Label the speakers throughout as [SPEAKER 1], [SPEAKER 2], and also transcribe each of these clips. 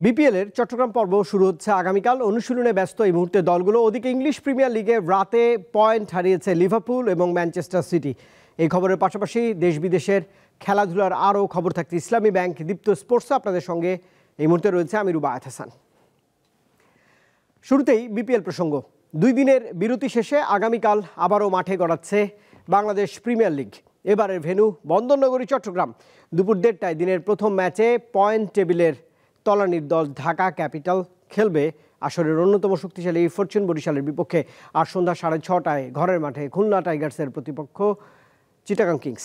[SPEAKER 1] BPL এর চট্টগ্রাম পর্ব শুরু হচ্ছে আগামীকাল। অনুশীলনে ব্যস্ত এই মুহূর্তে দলগুলো। ওদিকে ইংলিশ প্রিমিয়ার লিগে রাতে পয়েন্ট হারিয়েছে লিভারপুল এবং ম্যানচেস্টার সিটি। এই খবরের পাশাপাশি দেশ বিদেশের খেলাধুলার আরও খবর থাকছে ইসলামী ব্যাংক দীপ্ত স্পোর্টসে। আপনাদের সঙ্গে এই মুহূর্তে রয়েছে আমি রুবায়েত হাসান। শুরুতেই বিপিএল প্রসঙ্গ। 2 দিনের বিরতি শেষে আগামীকাল আবারও মাঠে গড়াচ্ছে বাংলাদেশ প্রিমিয়ার লিগ। এবারের ভেন্যু বন্দরনগরী চট্টগ্রাম। দুপুর 1:30টায় দিনের প্রথম ম্যাচে পয়েন্ট টেবিলের তলানির দল ঢাকা ক্যাপিটাল খেলবে আসরের অন্যতম শক্তিশালী ফরচুন বরিশালের বিপক্ষে। আর সন্ধ্যা 6:30টায় ঘরের মাঠে খুলনা টাইগার্সের প্রতিপক্ষ চিটাগং কিংস।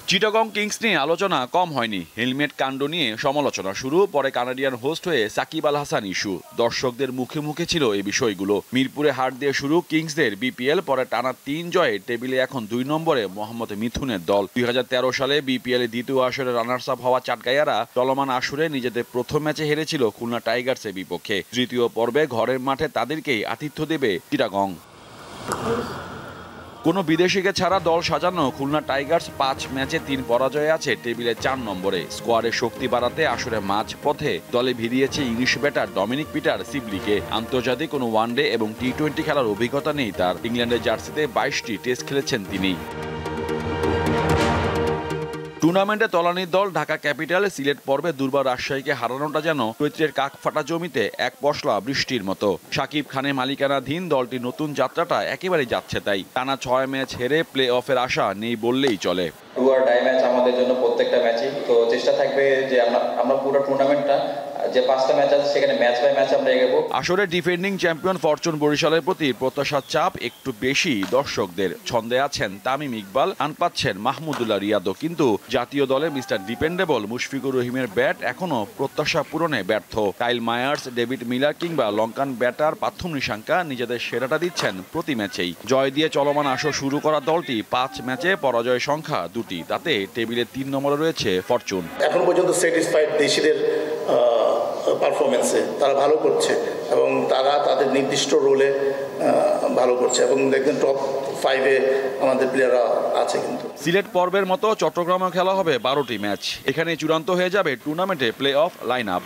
[SPEAKER 2] চিটাগং কিংস নিয়ে আলোচনা কম হয়নি। হেলমেট কাণ্ড নিয়ে সমালোচনা শুরু, পরে কানাডিয়ান হোস্ট হয়ে সাকিব আল হাসান ইস্যু। দর্শকদের মুখে মুখে ছিল এই বিষয়গুলো। মিরপুরে হাট দিয়ে শুরু কিংসদের বিপিএল, পরে টানা 3 জয়ে টেবিলে এখন 2 নম্বরে মোহাম্মদ মিথুনের দল। 2013 সালে বিপিএল এর দ্বিতীয় আসরে রানার্স আপ হওয়া চাটগাইয়ারা চলমান আসরে নিজেদের প্রথম ম্যাচে হেরেছিল খুলনা টাইগার্সের বিপক্ষে। তৃতীয় পর্বে ঘরের মাঠে তাদেরকেই আতিথ্য দেবে চিটাগং। কোনো বিদেশিকে ছাড়া দল সাজানো খুলনা টাইগার্স 5 ম্যাচে 3 পরাজয়ে আছে টেবিলে 4 নম্বরে। স্কোয়াডের শক্তি বাড়াতে আসরে মাঝ পথে দলে ভিড়িয়েছে ইংলিশ ব্যাটার ডমিনিক পিটার সিবলিকে। আন্তর্জাতিক কোনো ওয়ানডে এবং টি-20 খেলার অভিজ্ঞতা নেই তার। ইংল্যান্ডের জার্সিতে 22টি টেস্ট খেলেছেন তিনি। টুর্নামেন্টে তলানির দল ঢাকা ক্যাপিটাল সিলেট পর্বে দুর্বার রাজশাহীকে হারানোটা যেন চৈত্রের কাক ফাটা জমিতে এক পশলা বৃষ্টির মতো। শাকিব খানের মালিকানাধীন দলটির নতুন যাত্রাটা একেবারেই যাচ্ছে তাই। টানা 6 ম্যাচ হেরে প্লে অফের আশা নেই বললেই চলে।
[SPEAKER 3] ডু অর ডাই ম্যাচ আমাদের জন্য প্রত্যেকটা ম্যাচই। তো চেষ্টা থাকবে যে আমরা পুরো টুর্নামেন্টটা যে 5টা ম্যাচ আছে সেখানে ম্যাচ বাই ম্যাচ আমরা এগোবো।
[SPEAKER 2] আসলে ডিফেন্ডিং চ্যাম্পিয়ন ফরচুন বরিশালের প্রতি প্রত্যাশার চাপ একটু বেশি দর্শকদের। ছন্দে আছেন তামিম ইকবাল, আন পাচ্ছেন মাহমুদুল্লাহ রিয়াদও, কিন্তু জাতীয় দলে মিস্টার ডিপেন্ডেবল মুশফিকুর রহিমের ব্যাট এখনো প্রত্যাশা পূরণে ব্যর্থ। কাইল মায়ার্স, ডেভিড মিলার কিংবা লঙ্কান ব্যাটার পার্থম নিশাঙ্কা নিজেদের সেরাটা দিচ্ছেন প্রতি ম্যাচেই। জয় দিয়ে চলমান আসর শুরু করা দলটি 5 ম্যাচে পরাজয় সংখ্যা 2টি, তাতে টেবিলে 3 নম্বরে রয়েছে ফরচুন।
[SPEAKER 4] এখন পর্যন্ত স্যাটিসফাইড দেশিদের পারফরমেন্সে তারা ভালো করছে এবং তারা তাদের নির্দিষ্ট রোলে ভালো করছে এবং দেখবেন টপ 5-এ আমাদের প্লেয়াররা আছে। কিন্তু
[SPEAKER 2] সিলেট পর্বের মতো চট্টগ্রামে খেলা হবে 12টি ম্যাচ। এখানে চূড়ান্ত হয়ে যাবে টুর্নামেন্টে play off line up.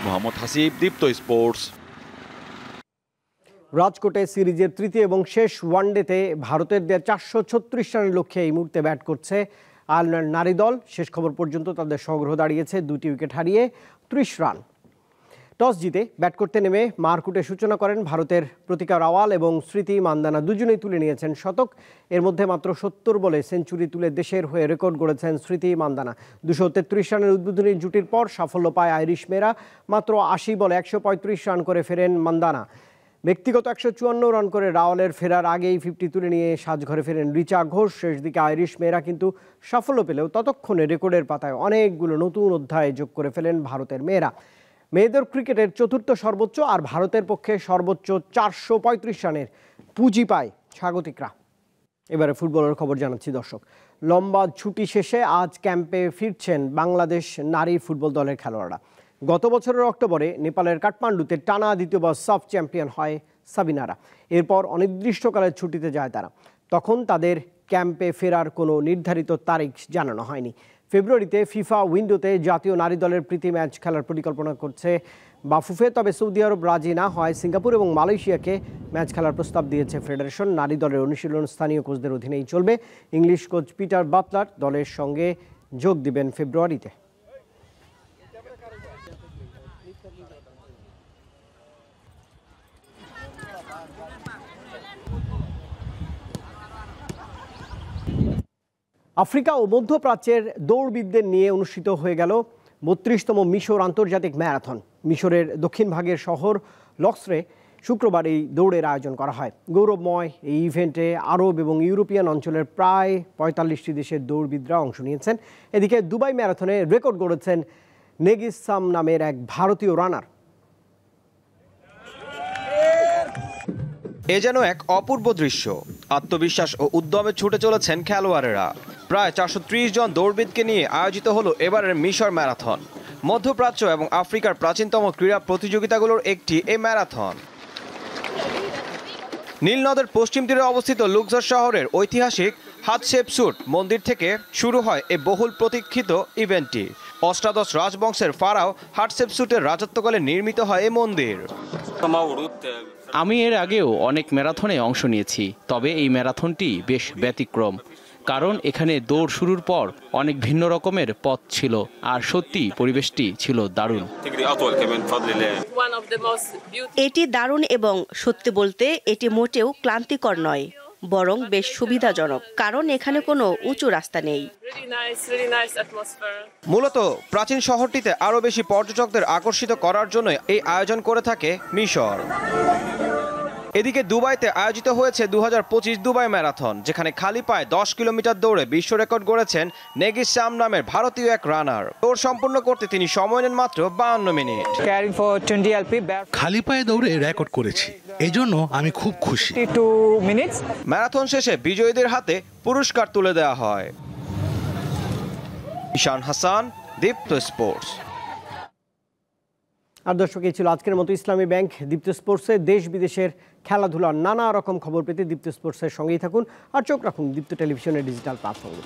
[SPEAKER 2] Mohammad Hasib, Deepto sports.
[SPEAKER 1] রাজকোটে সিরিজের তৃতীয় এবং শেষ ওয়ানডেতে ভারতের দেয়া 436 রানের লক্ষ্যে এই মুহূর্তে ব্যাট করছে আয়ারল্যান্ড নারী দল। শেষ খবর পর্যন্ত তাদের সংগ্রহ দাঁড়িয়েছে 2টি উইকেট হারিয়ে 30 রান। টস জিতে ব্যাট করতে নেমে মারকুটে সূচনা করেন ভারতের প্রতিকা রাওয়াল এবং স্মৃতি মান্দানা। দুজনেই তুলে নিয়েছেন শতক। এর মধ্যে মাত্র 70 বলে সেঞ্চুরি তুলে দেশের হয়ে রেকর্ড গড়েছেন স্মৃতি মান্দানা। 233 রানের উদ্বোধনী জুটির পর সাফল্য পায় আইরিশ মেয়েরা। মাত্র 80 বলে 135 রান করে ফেরেন মান্দানা। ব্যক্তিগত 154 রান করে রাওয়ালের ফেরার আগেই 50 তুলে নিয়ে সাজঘরে ফেরেন রিচা ঘোষ। শেষ দিকে আইরিশ মেয়েরা কিন্তু সাফল্য পেলেও ততক্ষণে রেকর্ডের পাতায় অনেকগুলো নতুন অধ্যায় যোগ করে ফেলেন ভারতের মেয়েরা। মেয়েদের ক্রিকেটের 4র্থ সর্বোচ্চ আর ভারতের পক্ষে সর্বোচ্চ 435 রানের পুঁজি পায় স্বাগতিকরা। এবারে ফুটবলের খবর জানাচ্ছি দর্শক। লম্বা ছুটি শেষে আজ ক্যাম্পে ফিরছেন বাংলাদেশ নারী ফুটবল দলের খেলোয়াড়রা। গত বছরের অক্টোবরে নেপালের কাঠমান্ডুতে টানা দ্বিতীয়বার সাফ চ্যাম্পিয়ন হয় সাবিনারা। এরপর অনির্দিষ্টকালের ছুটিতে যায় তারা। তখন তাদের ক্যাম্পে ফেরার কোনো নির্ধারিত তারিখ জানানো হয়নি। ফেব্রুয়ারিতে ফিফা উইন্ডোতে জাতীয় নারী দলের প্রীতি ম্যাচ খেলার পরিকল্পনা করছে বাফুফে। তবে সৌদি আরব রাজি না হয় সিঙ্গাপুর এবং মালয়েশিয়াকে ম্যাচ খেলার প্রস্তাব দিয়েছে ফেডারেশন। নারী দলের অনুশীলন স্থানীয় কোচদের অধীনেই চলবে। ইংলিশ কোচ পিটার বাটলার দলের সঙ্গে যোগ দিবেন ফেব্রুয়ারিতে। আফ্রিকা ও মধ্যপ্রাচ্যের দৌড়বিদদের নিয়ে অনুষ্ঠিত হয়ে গেল 32তম মিশর আন্তর্জাতিক ম্যারাথন। মিশরের দক্ষিণ ভাগের শহর লক্সরে শুক্রবার এই দৌড়ের আয়োজন করা হয়। গৌরবময় এই ইভেন্টে আরব এবং ইউরোপিয়ান অঞ্চলের প্রায় 45টি দেশের দৌড়বিদরা অংশ নিয়েছেন। এদিকে দুবাই ম্যারাথনে রেকর্ড গড়েছেন নেগিসাম নামের এক ভারতীয় রানার।
[SPEAKER 5] এ যেন এক অপূর্ব দৃশ্য। আত্মবিশ্বাস ও উদ্যমে ছুটে চলেছেন খেলোয়াড়েরা। প্রায় 430 জন দৌড়বিদকে নিয়ে আয়োজিত হলো এবারের মিশর ম্যারাথন। মধ্যপ্রাচ্য এবং আফ্রিকার প্রাচীনতম ক্রীড়া প্রতিযোগিতাগুলোর একটি এই ম্যারাথন। নীল নদের পশ্চিম তীরে অবস্থিত লুক্সর শহরের ঐতিহাসিক হাতশেপসুট মন্দির থেকে শুরু হয় এই বহুল প্রতীক্ষিত ইভেন্টটি। অষ্টাদশ রাজবংশের ফারাও হাতশেপসুটের রাজত্বকালে নির্মিত হয় এই মন্দির।
[SPEAKER 6] আমি এর আগেও অনেক ম্যারাথনে অংশ নিয়েছি, তবে এই ম্যারাথনটি বেশ ব্যতিক্রম, কারণ এখানে দৌড় শুরুর পর অনেক ভিন্ন রকমের পথ ছিল, আর সত্যি পরিবেশটি ছিল দারুণ।
[SPEAKER 7] এটি দারুণ এবং সত্যি বলতে এটি মোটেও ক্লান্তিকর নয়, বরং বেশ সুবিধাজনক, কারণ এখানে কোনো উঁচু রাস্তা নেই।
[SPEAKER 5] মূলত প্রাচীন শহরটিতে আরও বেশি পর্যটকদের আকর্ষিত করার জন্য এই আয়োজন করে থাকে মিশর। এদিকে দুবাইতে আয়োজিত হয়েছে 2025 দুবাই ম্যারাথন, যেখানে খালি পায়ে 10 কিলোমিটার দৌড়ে বিশ্ব রেকর্ড গড়েছেন নেগিস শাম নামের ভারতীয় এক রানার। দৌড় সম্পূর্ণ করতে তিনি সময় নেন মাত্র 52 মিনিট।
[SPEAKER 8] খালি পায়ে দৌড়ে রেকর্ড করেছি, এই জন্য আমি খুব খুশি।
[SPEAKER 5] ম্যারাথন শেষে বিজয়ীদের হাতে পুরস্কার তুলে দেওয়া হয়। ঈশান হাসান, দীপ্ত স্পোর্টস।
[SPEAKER 1] আর দর্শক, এই ছিল আজকের মতো ইসলামী ব্যাংক দীপ্ত স্পোর্টসে দেশ বিদেশের খেলাধুলার নানা রকম খবর পেতে দীপ্ত স্পোর্টসের সঙ্গেই থাকুন আর চোখ রাখুন দীপ্ত টেলিভিশনের ডিজিটাল প্ল্যাটফর্মে।